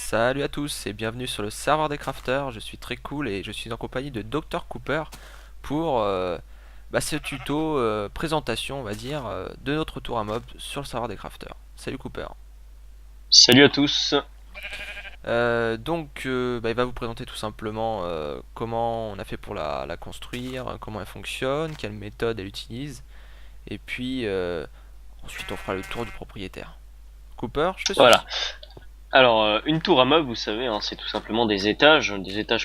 Salut à tous et bienvenue sur le serveur des crafters, je suis très cool et je suis en compagnie de Dr Cooper pour ce tuto présentation on va dire de notre tour à mob sur le serveur des crafters. Salut Cooper. Salut à tous. Il va vous présenter tout simplement comment on a fait pour la construire, comment elle fonctionne, quelle méthode elle utilise et puis ensuite on fera le tour du propriétaire. Cooper, je te suis. Voilà. Alors, une tour à mobs, vous savez, hein, c'est tout simplement des étages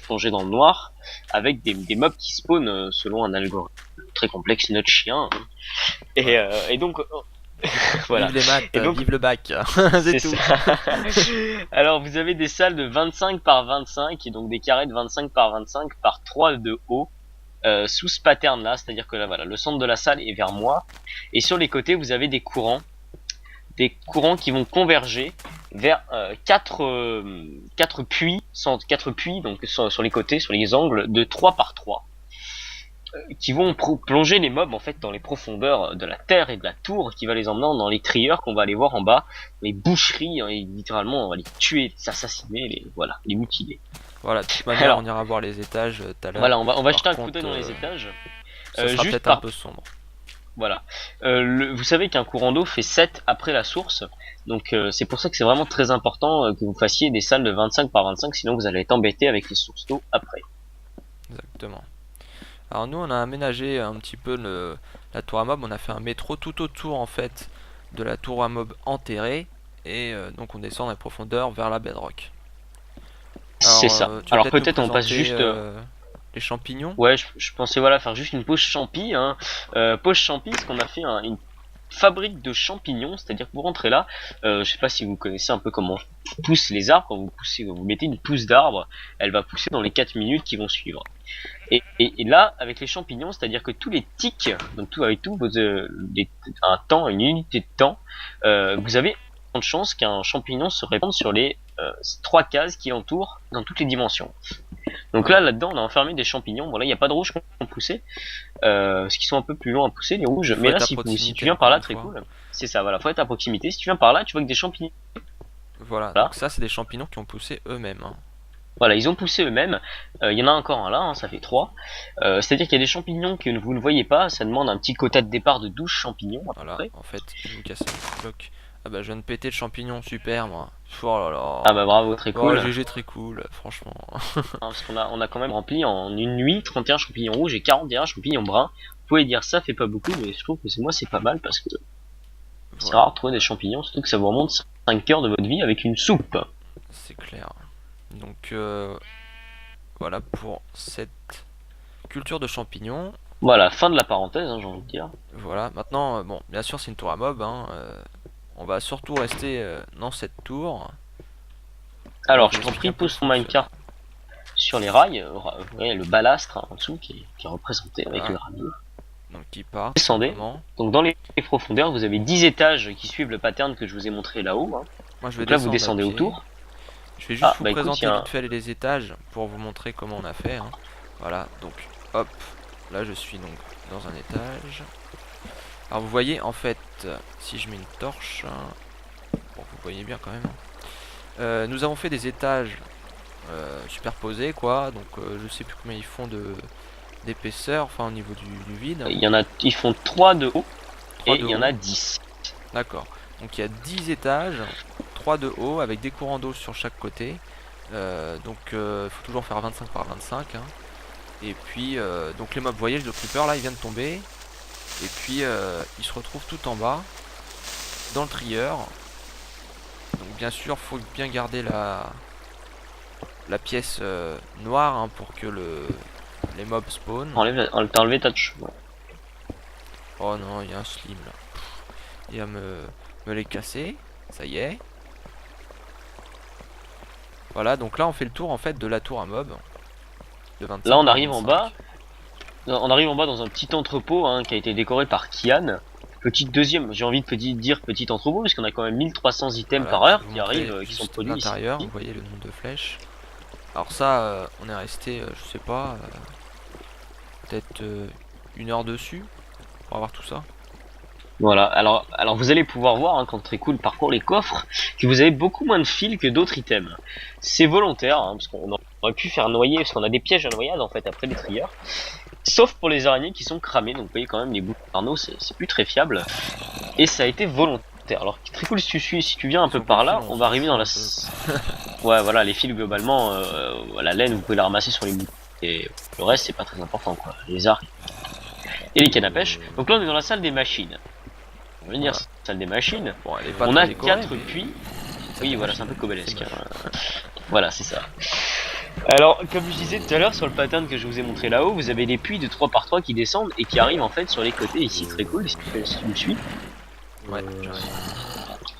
plongés dans le noir, avec des mobs qui spawnent selon un algorithme très complexe, notre chien. Hein. Voilà. Et donc, voilà. Vive les maths, Et donc, vive le bac, c'est c'est tout. ça. Alors, vous avez des salles de 25 par 25, et donc des carrés de 25 par 25 par 3 de haut, sous ce pattern-là, c'est-à-dire que là, voilà, le centre de la salle est vers moi, et sur les côtés, vous avez des courants qui vont converger vers quatre puits, donc sur les côtés, sur les angles de 3 par 3, qui vont plonger les mobs en fait dans les profondeurs de la terre et de la tour, qui va les emmener dans les trieurs qu'on va aller voir en bas, les boucheries, hein, et littéralement on va les tuer, les assassiner, les mutiler. Voilà, de toute manière, on Alors ira voir les étages tout à l'heure. voilà, on va Par jeter un coup d'œil contre, dans les étages. ça sera Juste peut-être un par peu sombre. Voilà. Vous savez qu'un courant d'eau fait 7 après la source, donc c'est pour ça que c'est vraiment très important que vous fassiez des salles de 25 par 25, sinon vous allez être embêté avec les sources d'eau après. Exactement. Alors nous, on a aménagé un petit peu la tour à mob. On a fait un métro tout autour en fait de la tour à mob enterrée. Et donc on descend dans les profondeurs vers la bedrock. C'est Alors, ça. tu vas Alors peut-être nous peut-être on passe présenter juste... les champignons. ouais, je pensais voilà faire juste une pause champi. Hein. Pause champi, parce qu'on a fait une fabrique de champignons, c'est-à-dire que vous rentrez là, je sais pas si vous connaissez un peu comment poussent les arbres, quand vous mettez une pousse d'arbre, elle va pousser dans les 4 minutes qui vont suivre. Et là, avec les champignons, c'est-à-dire que tous les tics, donc tout avec tout vos, un temps, une unité de temps, vous avez de chance qu'un champignon se répande sur les 3 cases qui l'entourent dans toutes les dimensions. Donc Voilà. là-dedans, on a enfermé des champignons. Bon là, il n'y a pas de rouges qui ont poussé, parce qu'ils sont un peu plus longs à pousser, les rouges. Il faut Mais là, être à si tu proximité viens par encore là, une très fois. cool. C'est ça, voilà, faut être à proximité. Si tu viens par là, tu vois que des champignons, Voilà, là, donc ça c'est des champignons qui ont poussé eux-mêmes, hein. voilà, ils ont poussé eux-mêmes. Il y en a encore un là, hein, ça fait 3. C'est-à-dire qu'il y a des champignons que vous ne voyez pas. Ça demande un petit quota de départ de 12 champignons à peu Voilà, près. en fait, je vais vous casser le bloc. Ah bah je viens de péter le champignon, super moi. Oh là Ah là. bah bravo, très Oh cool. Hein, GG très cool, franchement. parce qu'on a quand même rempli en une nuit 31 champignons rouges et 41 champignons bruns. Vous pouvez dire ça fait pas beaucoup, mais je trouve que c'est pas mal parce que c'est Voilà, rare de trouver des champignons, surtout que ça vous remonte 5 heures de votre vie avec une soupe. c'est clair. Donc voilà pour cette culture de champignons. Voilà, fin de la parenthèse, hein, j'ai envie de dire. Voilà, maintenant, bon, bien sûr c'est une tour à mob, hein, on va surtout rester dans cette tour. On va Alors, vous je t'en expliquer prie, un peu le pose ton fonctionnement. minecart sur les rails. Vous voyez le balastre hein, en dessous qui est représenté avec Voilà, le ramier. donc qui part tout Descendez. simplement. Donc dans les profondeurs, vous avez 10 étages qui suivent le pattern que je vous ai montré là-haut. Hein. Moi je vais Donc là, vous descendre à descendez pied. autour. Je vais juste Ah, vous bah écoute, il y présenter a vite fait les étages pour vous montrer comment on a fait, hein. Voilà, donc hop, là je suis donc dans un étage. Alors vous voyez en fait, si je mets une torche, hein, bon vous voyez bien quand même, hein. Nous avons fait des étages superposés quoi, donc je sais plus combien ils font d'épaisseur, enfin au niveau du vide. ils font 3 de haut 3 et de il y en haut, a 10. d'accord. Donc il y a 10 étages, 3 de haut avec des courants d'eau sur chaque côté. Donc il faut toujours faire 25 par 25, hein. Et puis donc les mobs, vous voyez le creeper là il vient de tomber. Et puis il se retrouve tout en bas dans le trieur. Donc bien sûr faut bien garder la pièce noire, hein, pour que les mobs spawn. T'as enlevé ta cheveux. Oh non, il y a un slim là. Il va me les casser. Ça y est. Voilà, donc là on fait le tour en fait de la tour à mob. De 25 Là, on par arrive en 25. bas. On arrive en bas dans un petit entrepôt hein, qui a été décoré par Kian. Petite deuxième, j'ai envie de dire petit entrepôt parce qu'on a quand même 1300 items Voilà, par je vais heure vous qui montrer arrivent, qui sont juste produits ici. l'intérieur. Vous voyez le nombre de flèches. Alors ça, on est resté, je sais pas, peut-être 1 heure dessus pour avoir tout ça. Voilà, alors vous allez pouvoir voir hein, quand très cool parcourt les coffres que vous avez beaucoup moins de fils que d'autres items. C'est volontaire hein, parce qu'on aurait pu faire noyer parce qu'on a des pièges à noyade en fait après les trieurs. Sauf pour les araignées qui sont cramées, donc vous voyez quand même les bouts d'Arnaud c'est plus très fiable et ça a été volontaire. Alors très cool si tu viens un peu par là, on va arriver dans la ouais voilà les fils globalement la laine vous pouvez la ramasser sur les bouts et le reste c'est pas très important quoi, les arcs et les cannes à pêche. Donc là on est dans la salle des machines. On va dire Voilà. salle des machines. Bon, elle est pas On très a décorée, 4 mais puits. c'est Oui des voilà c'est un machines. peu cobelesque. C'est moche. Voilà c'est ça. Alors comme je disais tout à l'heure sur le pattern que je vous ai montré là-haut, vous avez des puits de 3 par 3 qui descendent et qui arrivent en fait sur les côtés ici, très cool si tu me suis. Ouais, j'arrive.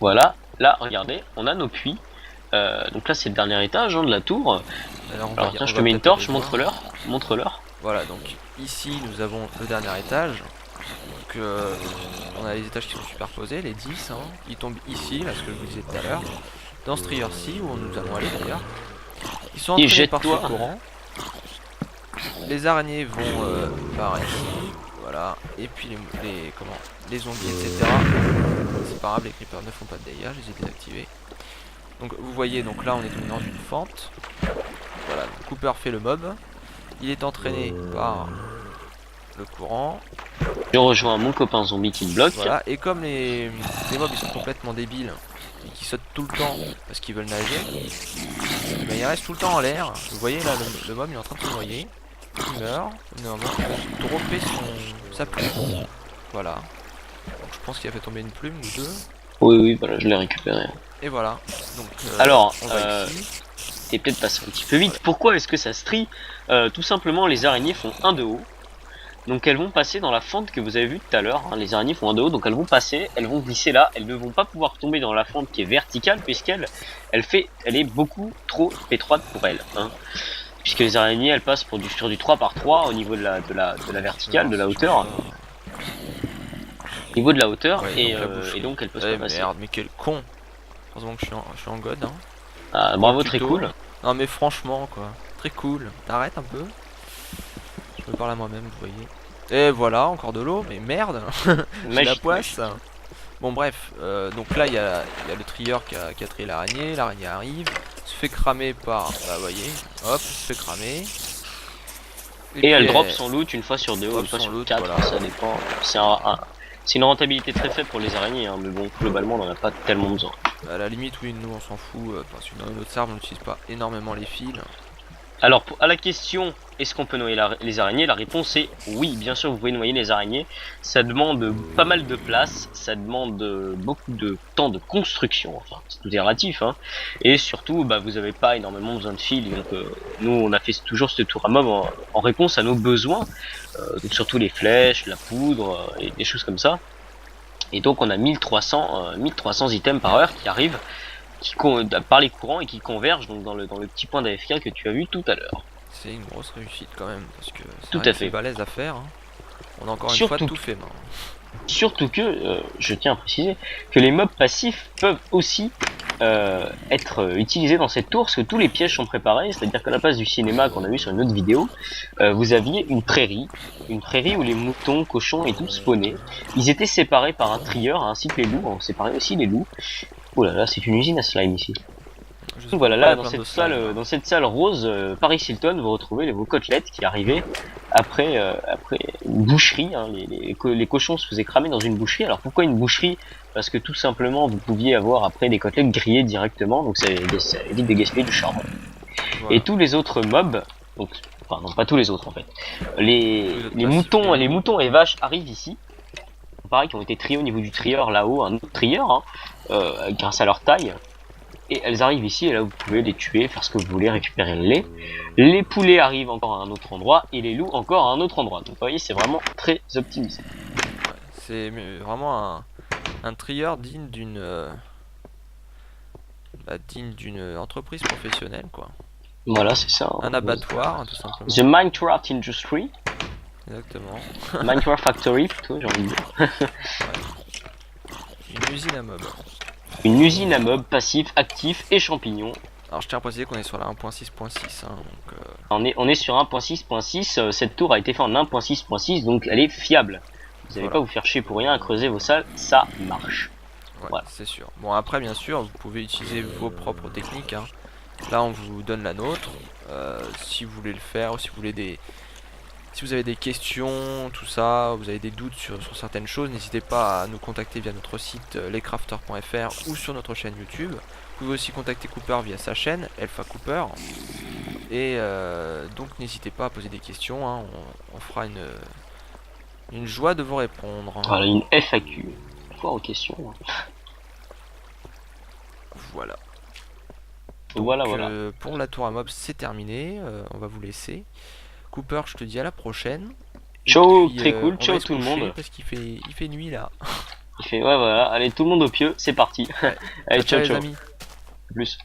Voilà, là regardez, on a nos puits. Donc là c'est le dernier étage hein, de la tour. Alors tiens je te mets une torche, montre-leur. Voilà, donc ici nous avons le dernier étage. Donc on a les étages qui sont superposés, les 10 hein, qui tombent ici, là ce que je vous disais tout à l'heure. Dans ce trieur-ci, où nous allons aller d'ailleurs. Ils sont entraînés par ce jette-toi. courant. Les araignées vont par ici, voilà. Et puis les zombies, etc. C'est pas grave, les creepers ne font pas de dégâts, je les ai désactivés. Donc vous voyez, donc là on est dans une fente. Voilà, donc Cooper fait le mob. Il est entraîné par le courant. Je rejoins mon copain zombie qui me bloque. Voilà, et comme les mobs ils sont complètement débiles et qui sautent tout le temps parce qu'ils veulent nager, ben, ils restent tout le temps en l'air. Vous voyez là, le mob il est en train de se noyer. Il meurt, normalement il va dropper sa plume. Voilà. Donc, je pense qu'il a fait tomber une plume ou deux. Oui voilà je l'ai récupéré. Et voilà. Donc Alors, on va ici. t'es peut-être passé un petit peu vite. Pourquoi est-ce que ça strie tout simplement les araignées font 1 de haut. Donc elles vont passer dans la fente que vous avez vue tout à l'heure, hein. Les araignées font 1 de haut, donc elles vont passer, elles vont glisser là, elles ne vont pas pouvoir tomber dans la fente qui est verticale puisqu'elle est beaucoup trop étroite pour elles. Hein. Puisque les araignées elles passent sur du 3 par 3 au niveau de la verticale, de la hauteur. Au niveau de la hauteur, Ouais, et donc elles peuvent pas passer. Merde, mais quel con. Heureusement que je suis en god. Hein. Ah, bravo, Tuto. très cool. Non mais franchement quoi, très cool. T'arrêtes un peu. Je me parle à moi-même, vous voyez. Et voilà, encore de l'eau, mais merde. J'ai la poisse. Bon bref, donc là il y a le trieur qui a trié l'araignée arrive, se fait cramer par, bah vous voyez, hop, se fait cramer. Et elle drop son loot une fois sur 2 ou une fois sur loot, 4, voilà. ça dépend. C'est une rentabilité très faible pour les araignées, hein, mais bon, globalement on en a pas tellement besoin. À la limite, oui, nous on s'en fout, parce que dans notre serve on n'utilise pas énormément les fils. Alors, à la question, est-ce qu'on peut noyer les araignées? La réponse est oui, bien sûr vous pouvez noyer les araignées. Ça demande pas mal de place, ça demande beaucoup de temps de construction, enfin, tout est relatif, hein. Et surtout, bah, vous avez pas énormément besoin de fils, donc nous on a fait toujours ce tour à mob en réponse à nos besoins, donc surtout les flèches, la poudre, et des choses comme ça. Et donc on a 1300 items par heure qui arrivent par les courants et qui convergent donc dans le petit point d'AFK que tu as vu tout à l'heure. C'est une grosse réussite quand même, parce que Tout à fait. c'est balèze à faire. Hein. On a encore une fois tout fait main. Surtout que, je tiens à préciser, que les mobs passifs peuvent aussi être utilisés dans cette tour, parce que tous les pièges sont préparés, c'est-à-dire qu'à la place du cinéma qu'on a vu sur une autre vidéo, vous aviez une prairie où les moutons, cochons et tout spawnaient. Ils étaient séparés par un trieur, ainsi que les loups, on séparait aussi les loups. Oh là là, c'est une usine à slime ici. Donc voilà, là dans cette salle rose Paris Hilton, vous retrouvez vos côtelettes qui arrivaient après une boucherie. Hein, les cochons se faisaient cramer dans une boucherie. Alors pourquoi une boucherie? Parce que tout simplement vous pouviez avoir après des côtelettes grillées directement, donc ça évite de gaspiller du charbon. Voilà. Et tous les autres mobs, donc enfin non pas tous les autres en fait, les moutons et vaches arrivent ici. Pareil, qui ont été triés au niveau du trieur là-haut, un autre trieur, hein, grâce à leur taille. Et elles arrivent ici, et là vous pouvez les tuer, faire ce que vous voulez, récupérer le lait. Les poulets arrivent encore à un autre endroit, et les loups encore à un autre endroit. Donc vous voyez, c'est vraiment très optimisé. Ouais, c'est vraiment un trieur digne d'une entreprise professionnelle, quoi. Voilà, c'est ça. Un abattoir, tout simplement. The Minecraft Industry. Exactement. Minecraft Factory, plutôt, j'ai envie de dire. Ouais. Une usine à mobs. Une usine à mobs, passif, actif et champignons. Alors je tiens à préciser qu'on est sur la 1.6.6 hein, on est sur 1.6.6, cette tour a été faite en 1.6.6 donc elle est fiable. Vous n'allez Voilà. pas vous faire chier pour rien à creuser vos salles, ça marche. Ouais, Voilà. c'est sûr. Bon, après, bien sûr, vous pouvez utiliser vos propres techniques, hein. Là, on vous donne la nôtre. Si vous voulez le faire, ou si vous voulez si vous avez des questions, tout ça, vous avez des doutes sur certaines choses, n'hésitez pas à nous contacter via notre site lescrafters.fr ou sur notre chaîne YouTube. Vous pouvez aussi contacter Cooper via sa chaîne, Elfa Cooper. Et donc n'hésitez pas à poser des questions, hein. On fera une joie de vous répondre. Voilà, une FAQ. Foire aux questions. Voilà. Donc, voilà. Pour la tour à mobs, c'est terminé. On va vous laisser. Cooper, je te dis à la prochaine. Et Ciao, puis, très cool, on va ciao aller se tout le coucher monde. parce il fait nuit là. Il fait, ouais, voilà, allez, tout le monde au pieu, c'est parti. Ouais. Allez, Ciao, ciao, les ciao. amis. Plus.